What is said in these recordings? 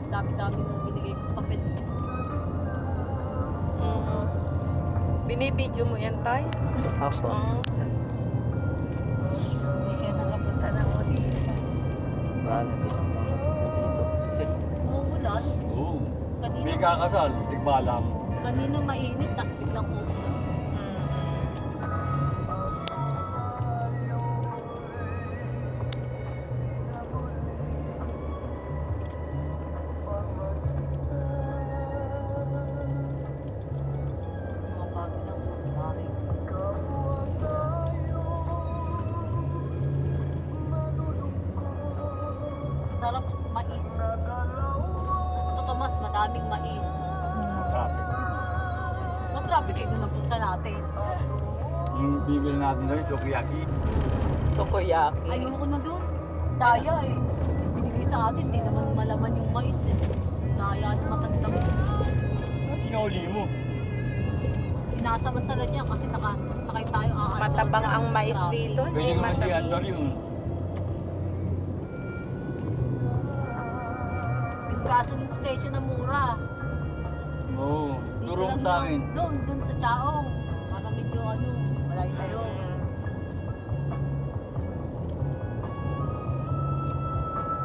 Dami-dami nung binigay kong papel. Binibidyo mo yan, Tay? Opo. Oo. Hindi kaya nakapunta ng Odisa. Paano hindi lang makapunta dito? Umuulan. Oo. Kanina, May kakasal, tigbalang. kanina mainit, tapos biglang uulan. Mga bago ng bahay. Sarap mais. Sa Totomas, madaming mais. Traffic. Matraffic kayo doon ang punta natin. Yung bibili natin doon, sukiyaki. Sokoyaki. Ayoko na doon. Daya eh. Binigay sa atin, di naman malaman yung mais eh. Daya na matandang. Sinuli mo. Sinasamantala niya kasi nakasakay tayo. Matabang ang mais dito. Pwede Hindi naman si Andor matamis. yun. Yung gasoline station na mura. Oo. Dito Turo mo lang sa yun. akin. Doon sa Chaong. Para medyo malayo tayo.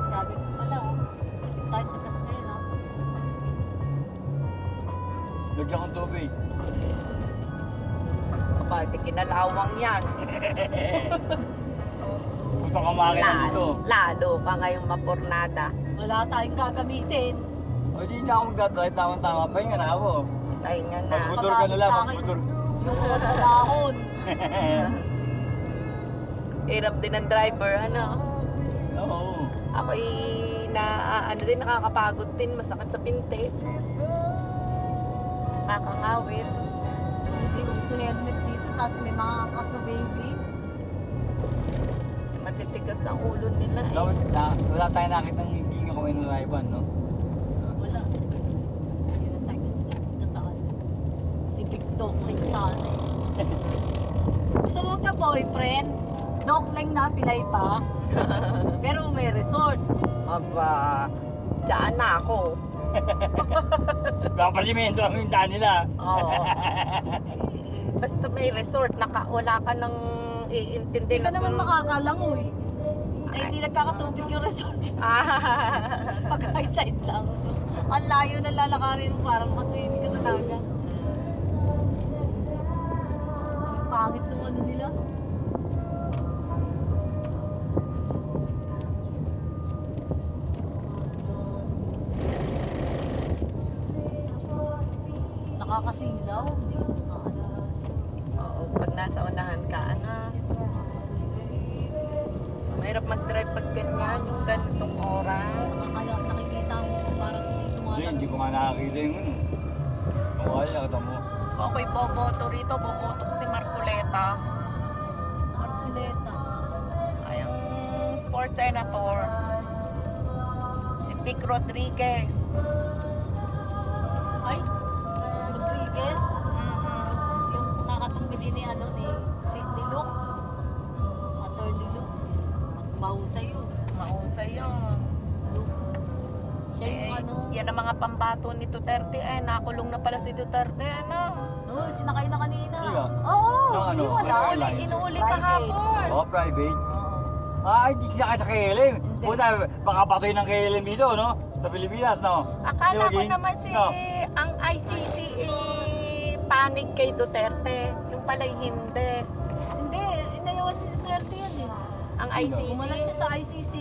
Gabi ko pala oh. Dito tayo sa gas ngayon oh. Lagyan kong tubig. Kapag kinalawang yan. Punta ka makina dito. Lalo ka ngayong mapurnada. Wala tayong gagamitin. O di na ako magdadrive, tama-tama pa yun na ako. Tayo nga na. Magmotor ka na lang, magmotor. Yung dahon. Hirap din ng driver, ano? Oo. Ako'y nakakapagod din, masakit sa pinte. Nakakawit. Hindi uso helmet dito, tapos may mga angkas na baby. Matitigas ang ulo nila eh. Dapat wala tayo nakita ng hindi nga kami nalaiban, no? Wala. Hindi na tayo kasi napunta saan. Si Big Dog lang saan eh. Gusto mo ka boyfriend? Dog lang na, Pinay pa. Pero may resort. Aba, dyan na ako. Baka pasimento ang hintaan nila. Oo. Basta may resort, wala ka nang iintindi. Hindi ka naman makakalangoy. Ay, hindi nagkakatubig yung resort. Pag-high-tide lang. Ang layo na lalakarin mo para makaswimming ka sa dagat. Ang pangit ng ano nila. Nakakasilaw. Hindi ko maalala. Oo, pag nasa unahan ka, mahirap mag-drive pag ganyan, yung ganitong oras. Kaya nakikita mo kung parang hindi Hindi, tumatalon. hindi ko nga nakakita yung ano. Kung kaya, nakita mo. Ako'y boboto rito, boboto ko si Marcoleta. Marcoleta. Ay, ang sports senator. Si Vic Rodriguez. Ay, Rodriguez. Yung nakatunggal din ni Sidney Luke. Attorney Luke. Mahusay yun. Mahusay yun. Luke. Siya yung Yan ang mga pambato ni Duterte. Nakulong na pala si Duterte, Oh, sinakay na kanina. Hindi ah. Oo, Yung di wala. airline. Inuuli Private. kahapon. Oh, private. Oo. Ay, di sila kayo sa KLM. Hindi. Puta, baka patuloy ng KLM dito, no? Sa Pilipinas, no? Akala ko Jogging? naman No. ang ICC panig kay Duterte. Yung pala'y hindi. Hindi, inayawan ni Duterte yan eh. Ang ICC. Umalas siya sa ICC.